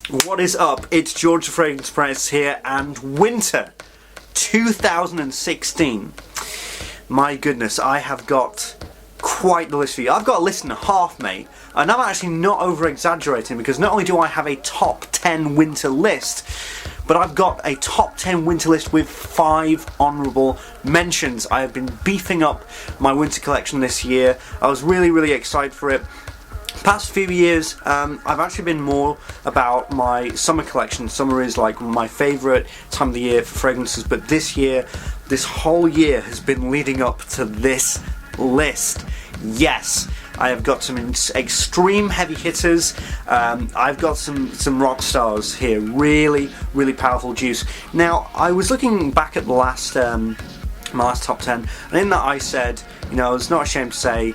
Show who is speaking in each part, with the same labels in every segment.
Speaker 1: What is up? It's George the Fragrance Apprentice here, and winter 2016. My goodness, I have got quite the list for you. I've got a list and a half, mate, and I'm actually not over-exaggerating, because not only do I have a top 10 winter list, but I've got a top 10 winter list with 5 honourable mentions. I have been beefing up my winter collection this year. I was really excited for it. Past few years, I've actually been more about my summer collection. Summer is like my favourite time of the year for fragrances, but this year, this whole year has been leading up to this list. Yes, I have got some extreme heavy hitters. I've got some rock stars here. Really powerful juice. Now, I was looking back at the last my last top 10, and in that I said, you know, I was not ashamed to say,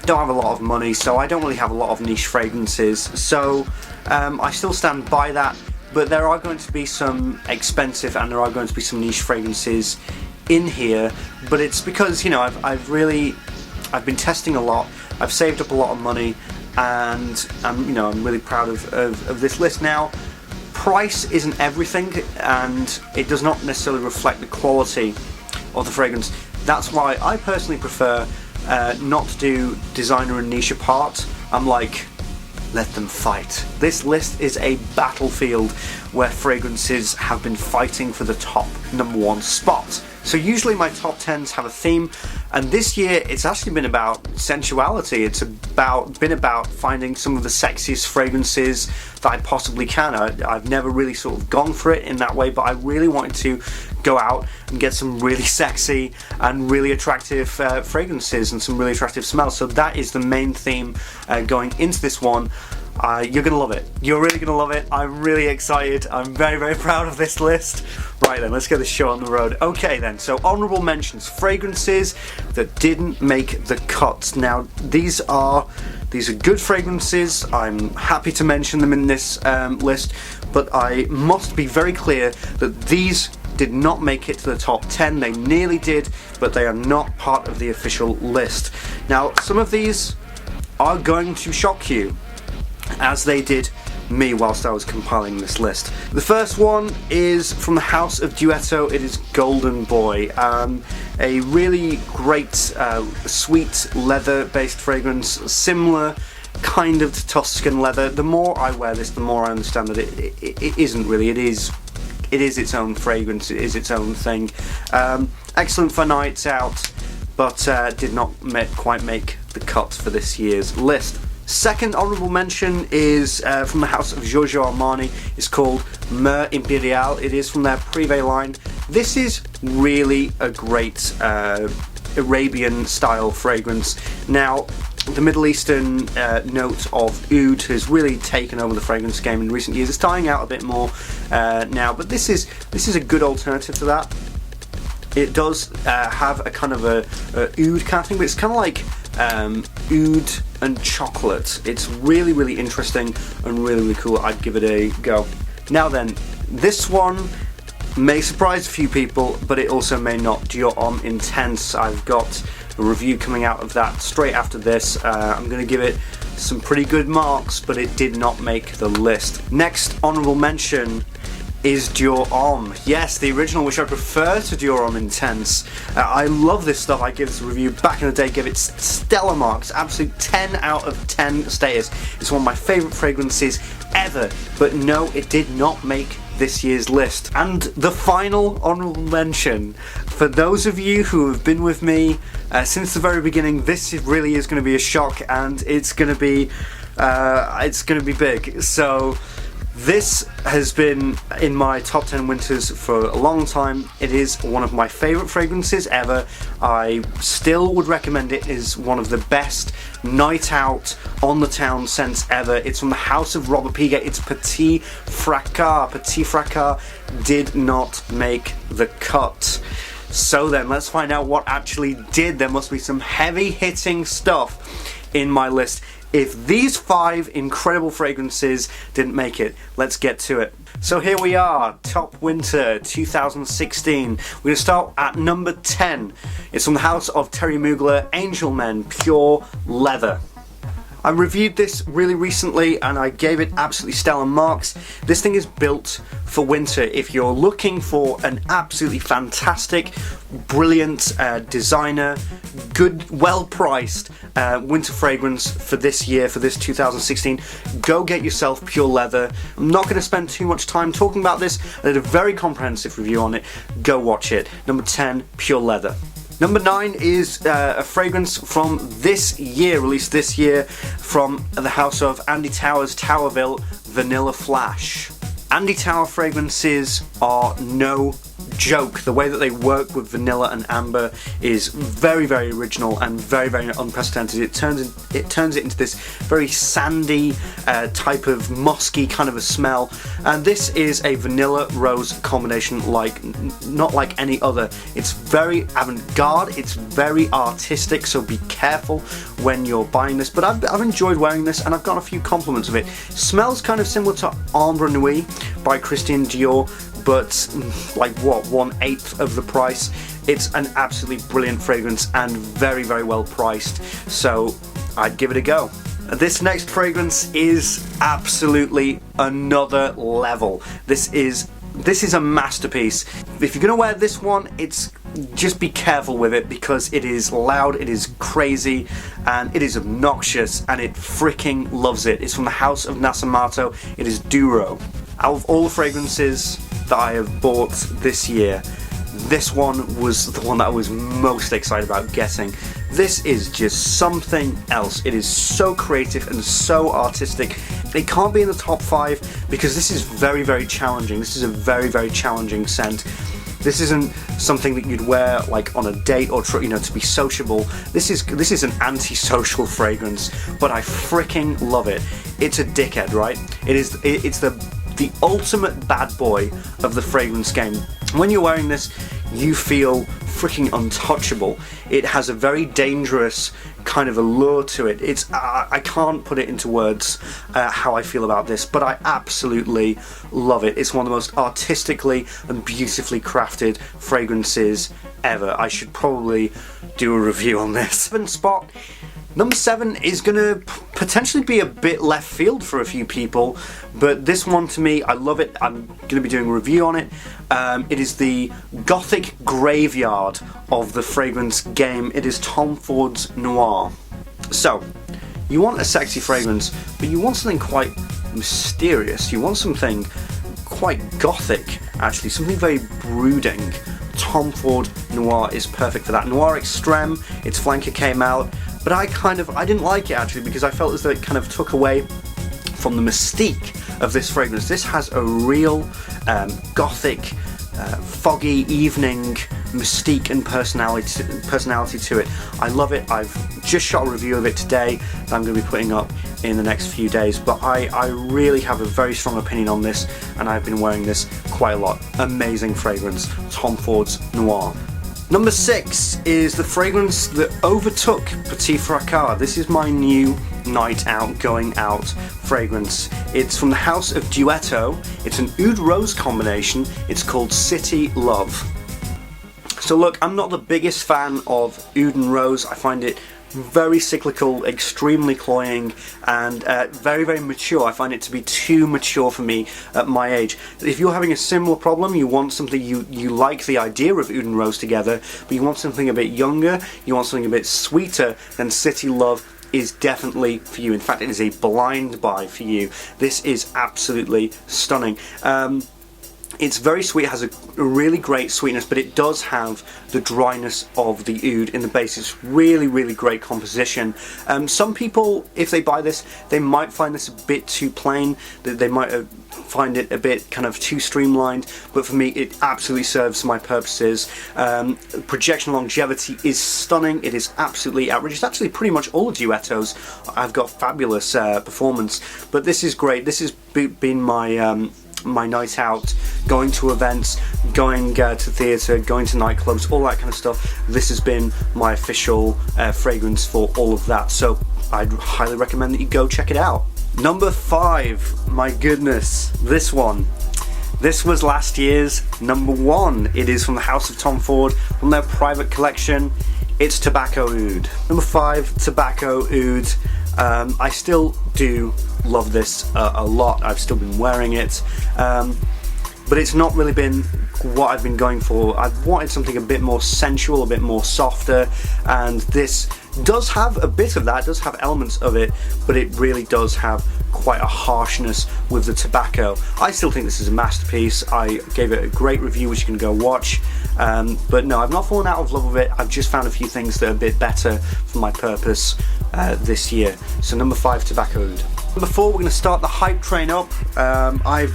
Speaker 1: don't have a lot of money, so I don't really have a lot of niche fragrances, so I still stand by that, but there are going to be some expensive and there are going to be some niche fragrances in here, but it's because, you know, I've been testing a lot, I've saved up a lot of money, and I'm really proud of this list. Now, price isn't everything, and it does not necessarily reflect the quality of the fragrance. That's why I personally prefer not to do designer and niche apart. I'm like, let them fight. This list is a battlefield where fragrances have been fighting for the top #1 spot. So usually my top 10s have a theme, and this year it's actually been about sensuality. It's been about finding some of the sexiest fragrances that I possibly can. I've never really sort of gone for it in that way, but I really wanted to go out and get some really sexy and really attractive fragrances and some really attractive smells. So that is the main theme going into this one. You're going to love it. You're really going to love it. I'm really excited. I'm very proud of this list. Right then, let's get this show on the road. Okay then, so honourable mentions. Fragrances that didn't make the cut. Now, these are good fragrances. I'm happy to mention them in this list, but I must be very clear that these did not make it to the top 10. They nearly did, but they are not part of the official list. Now, some of these are going to shock you, as they did me whilst I was compiling this list. The first one is from the House of Duetto. It is Golden Boy, a really great sweet leather based fragrance, similar kind of to Tuscan leather. The more I wear this, the more I understand that it isn't really. It is its own fragrance, it is its own thing. Excellent for nights out, but did not quite make the cut for this year's list. Second honourable mention is from the House of Giorgio Armani. It's called Mer Imperial. It is from their Privé line. This is really a great Arabian style fragrance. Now, the Middle Eastern note of oud has really taken over the fragrance game in recent years. It's dying out a bit more now, but this is a good alternative to that. It does have a kind of a oud kind of thing, but it's kind of like oud and chocolate. It's really interesting and really cool. I'd give it a go. Now then, this one may surprise a few people, but it also may not. Dior Homme Intense. I've got a review coming out of that straight after this. I'm going to give it some pretty good marks, but it did not make the list. Next honourable mention is Dior Homme. Yes, the original, which I prefer to Dior Homme Intense. I love this stuff. I gave this a review back in the day, gave it stellar marks, absolute 10 out of 10 status. It's one of my favourite fragrances ever, but no, it did not make this year's list. And the final honourable mention, for those of you who have been with me since the very beginning, this really is going to be a shock, and it's going to be big. So this has been in my top 10 winters for a long time. It is one of my favourite fragrances ever. I still would recommend it. It is one of the best night out on the town scents ever. It's from the House of Robert Piguet. It's Petit Fracas. Petit Fracas did not make the cut. So then, let's find out what actually did. There must be some heavy hitting stuff in my list. If these 5 incredible fragrances didn't make it, let's get to it. So here we are, top winter 2016. We're going to start at number 10. It's from the House of Terry Mugler, Angel Men Pure Leather. I reviewed this really recently and I gave it absolutely stellar marks. This thing is built for winter. If you're looking for an absolutely fantastic, brilliant designer, good, well-priced winter fragrance for this year, for this 2016, go get yourself Pure Leather. I'm not going to spend too much time talking about this. I did a very comprehensive review on it. Go watch it. Number 10, Pure Leather. Number 9 is a fragrance from this year, released this year, from the house of Andy Towers, Towerville Vanilla Flash. Andy Tower fragrances are no joke. The way that they work with vanilla and amber is very, very original and very, very unprecedented. It turns it into this very sandy type of musky kind of a smell, and this is a vanilla rose combination not like any other. It's very avant-garde, it's very artistic, so be careful when you're buying this, but I've enjoyed wearing this and I've got a few compliments of it. Smells kind of similar to Ambre Nuit by Christian Dior, but like what, 1/8 of the price. It's an absolutely brilliant fragrance and very, very well priced, so I'd give it a go. This next fragrance is absolutely another level. This is a masterpiece. If you're gonna wear this one, just be careful with it because it is loud, it is crazy, and it is obnoxious, and it freaking loves it. It's from the house of Nasamato. It is Duro. Out of all the fragrances that I have bought this year, this one was the one that I was most excited about getting. This is just something else. It is so creative and so artistic. It can't be in the top 5 because this is very, very challenging. This is a very, very challenging scent. This isn't something that you'd wear like on a date or to be sociable. This is an anti-social fragrance, but I freaking love it. It's a dickhead, right? It's the ultimate bad boy of the fragrance game. When you're wearing this, you feel freaking untouchable. It has a very dangerous kind of allure to it. I can't put it into words how I feel about this, but I absolutely love it. It's one of the most artistically and beautifully crafted fragrances ever. I should probably do a review on this. 7th spot. Number 7 is going to potentially be a bit left field for a few people, but this one to me, I love it. I'm going to be doing a review on it. It is the gothic graveyard of the fragrance game. It is Tom Ford's Noir. So, you want a sexy fragrance, but you want something quite mysterious. You want something quite gothic, actually, something very brooding. Tom Ford Noir is perfect for that. Noir Extreme, its flanker came out, but I didn't like it actually because I felt as though it kind of took away from the mystique of this fragrance. This has a real gothic, foggy evening mystique and personality to it. I love it. I've just shot a review of it today that I'm going to be putting up in the next few days, but I really have a very strong opinion on this, and I've been wearing this quite a lot. Amazing fragrance, Tom Ford's Noir. Number 6 is the fragrance that overtook Petit Fracas. This is my new night out, going out fragrance. It's from the house of Duetto. It's an oud rose combination. It's called City Love. So look, I'm not the biggest fan of oud and rose. I find it very cyclical, extremely cloying, and very, very mature. I find it to be too mature for me at my age. If you're having a similar problem, you want something, you like the idea of oud and rose together, but you want something a bit younger, you want something a bit sweeter, then City Love is definitely for you. In fact, it is a blind buy for you. This is absolutely stunning. It's very sweet, it has a really great sweetness, but it does have the dryness of the oud in the base. It's really, really great composition. Some people, if they buy this, they might find this a bit too plain, they might find it a bit kind of too streamlined, but for me it absolutely serves my purposes. Projection longevity is stunning, it is absolutely outrageous. Actually pretty much all Duettos I've got fabulous performance, but this is great. This has been my night out, going to events, going to theatre, going to nightclubs, all that kind of stuff. This has been my official fragrance for all of that, so I'd highly recommend that you go check it out. Number 5, my goodness, this one. This was last year's number 1. It is from the House of Tom Ford, from their private collection. It's Tobacco Oud. Number 5, Tobacco Oud. I still do love this a lot. I've still been wearing it, but it's not really been what I've been going for. I've wanted something a bit more sensual, a bit more softer, and this does have a bit of that, does have elements of it, but it really does have quite a harshness with the tobacco. I still think this is a masterpiece. I gave it a great review, which you can go watch, but no, I've not fallen out of love with it. I've just found a few things that are a bit better for my purpose this year. So number 5, Tobacco Oud. Number 4, we're going to start the hype train up. I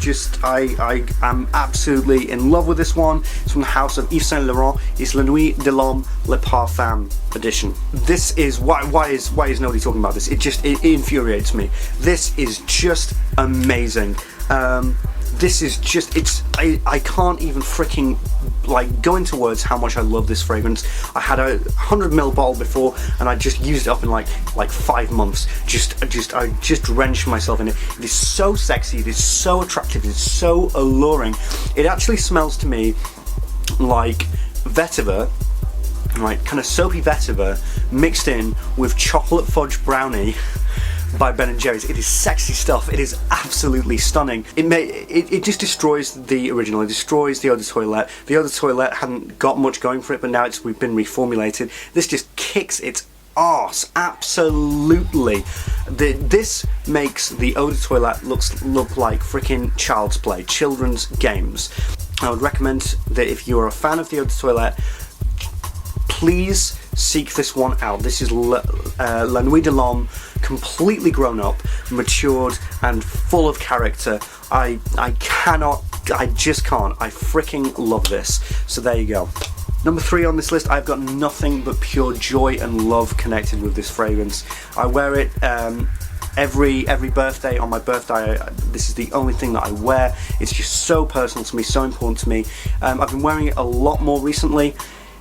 Speaker 1: am absolutely in love with this one. It's from the house of Yves Saint Laurent. It's La Nuit de l'Homme Le Parfum edition. This is why is nobody talking about this? It infuriates me. This is just amazing. This is just, I can't even freaking like go into words how much I love this fragrance. I had a 100ml bottle before, and I just used it up in like 5 months. I just drenched myself in it. It is so sexy. It is so attractive. It is so alluring. It actually smells to me like vetiver, like kind of soapy vetiver mixed in with chocolate fudge brownie by Ben & Jerry's. It is sexy stuff. It is absolutely stunning. It just destroys the original. It destroys the Eau de Toilette. The Eau de Toilette hadn't got much going for it, but now we've been reformulated. This just kicks its arse, absolutely. This makes the Eau de Toilette look like freaking child's play, children's games. I would recommend that if you're a fan of the Eau de Toilette, please seek this one out. This is La Nuit de l'Homme, completely grown up, matured, and full of character. I just can't. I freaking love this. So there you go. Number 3 on this list, I've got nothing but pure joy and love connected with this fragrance. I wear it every birthday. On my birthday, this is the only thing that I wear. It's just so personal to me, so important to me. I've been wearing it a lot more recently.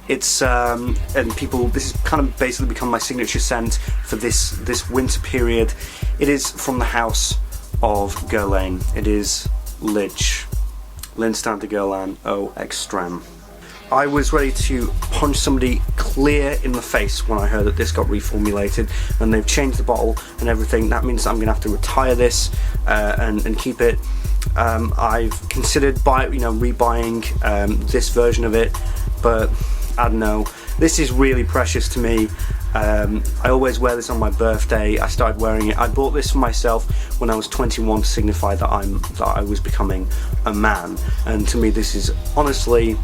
Speaker 1: It's and this has kind of basically become my signature scent for this winter period. It is from the house of Guerlain. It is L'Instant de Guerlain Eau Extrême. I was ready to punch somebody clear in the face when I heard that this got reformulated and they've changed the bottle and everything. That means I'm going to have to retire this and keep it. I've considered rebuying this version of it, but I don't know. This is really precious to me. I always wear this on my birthday. I started wearing it. I bought this for myself when I was 21 to signify that I was becoming a man. And to me, this is honestly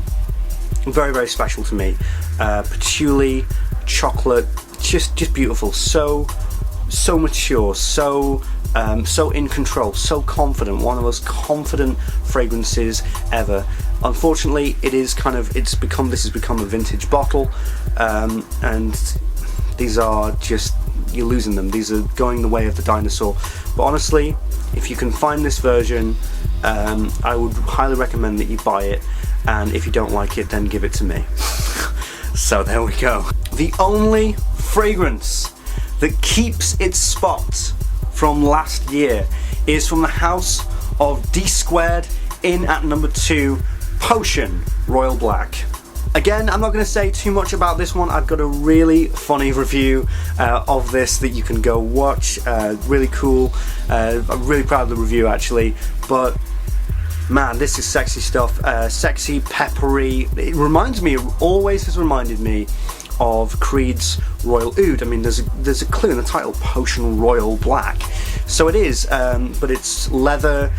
Speaker 1: very, very special to me. Patchouli, chocolate, just beautiful. So mature. So in control. So confident. One of the most confident fragrances ever. Unfortunately, this has become a vintage bottle, and these are just, you're losing them. These are going the way of the dinosaur. But honestly, if you can find this version, I would highly recommend that you buy it, and if you don't like it, then give it to me. So there we go. The only fragrance that keeps its spot from last year is from the house of D Squared, in at number 2, Potion Royal Black. Again, I'm not going to say too much about this one. I've got a really funny review of this that you can go watch. Really cool. I'm really proud of the review actually, but man, this is sexy stuff. Sexy, peppery. It always has reminded me of Creed's Royal Oud. I mean, there's a clue in the title, Potion Royal Black. So it is, but it's leather,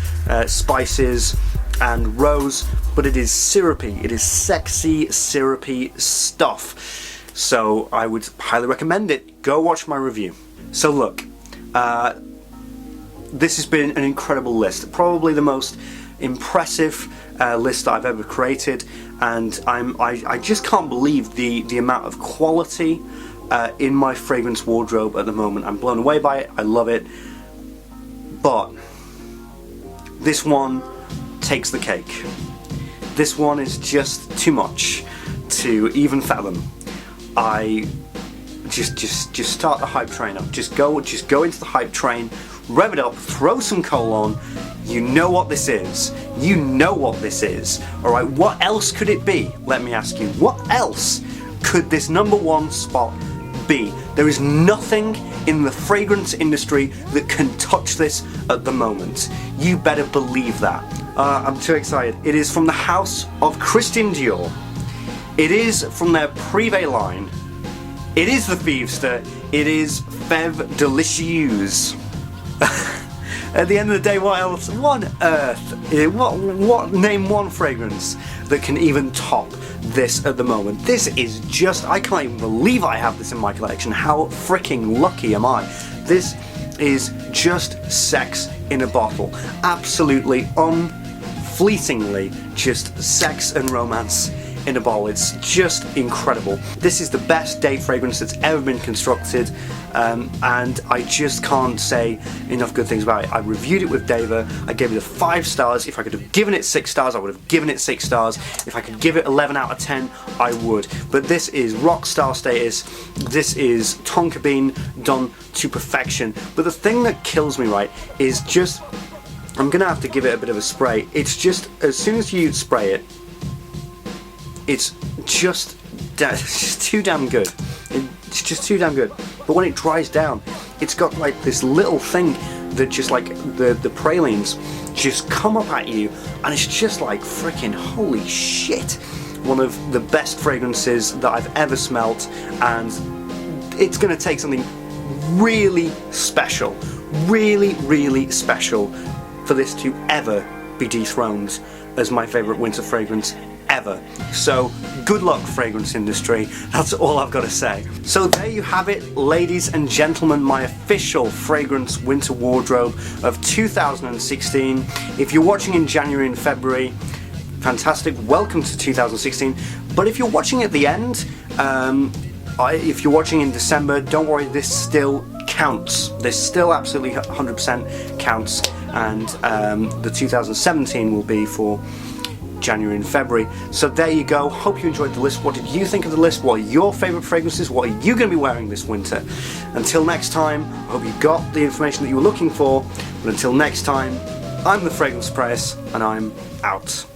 Speaker 1: spices, and rose, but it is syrupy. It is sexy, syrupy stuff. So I would highly recommend it. Go watch my review. So look, this has been an incredible list. Probably the most impressive list that I've ever created, and I just can't believe the amount of quality in my fragrance wardrobe at the moment. I'm blown away by it. I love it. But this one takes the cake. This one is just too much to even fathom. I just start the hype train up. Just go into the hype train, rev it up, throw some coal on. You know what this is. You know what this is. Alright, what else could it be? Let me ask you, what else could this number 1 spot be? There is nothing in the fragrance industry that can touch this at the moment. You better believe that. I'm too excited. It is from the house of Christian Dior. It is from their Privé line. It is the Thievester. It is Fève Delicieuse. At the end of the day, what else? What on earth? What? Name one fragrance that can even top this at the moment. This is just, I can't even believe I have this in my collection. How freaking lucky am I? This is just sex in a bottle. Absolutely, unfleetingly, just sex and romance in a bottle. It's just incredible. This is the best day fragrance that's ever been constructed, and I just can't say enough good things about it. I reviewed it with Dava. I gave it a 5 stars. If I could have given it 6 stars, I would have given it 6 stars. If I could give it 11 out of 10, I would. But this is rock star status. This is tonka bean done to perfection. But the thing that kills me, right, is just, I'm gonna have to give it a bit of a spray. It's just, as soon as you spray it, it's just too damn good. It's just too damn good. But when it dries down, it's got like this little thing that just like the pralines just come up at you, and it's just like freaking holy shit. One of the best fragrances that I've ever smelt, and it's gonna take something really special, really special for this to ever be dethroned as my favourite winter fragrance ever. So good luck, fragrance industry. That's all I've got to say. So there you have it, ladies and gentlemen, my official fragrance winter wardrobe of 2016. If you're watching in January and February, fantastic, welcome to 2016. But if you're watching at the end, if you're watching in December, don't worry, this still counts. This still absolutely 100% counts, and the 2017 will be for January and February. So there you go. Hope you enjoyed the list. What did you think of the list? What are your favourite fragrances? What are you going to be wearing this winter? Until next time, I hope you got the information that you were looking for. But until next time, I'm the Fragrance Press, and I'm out.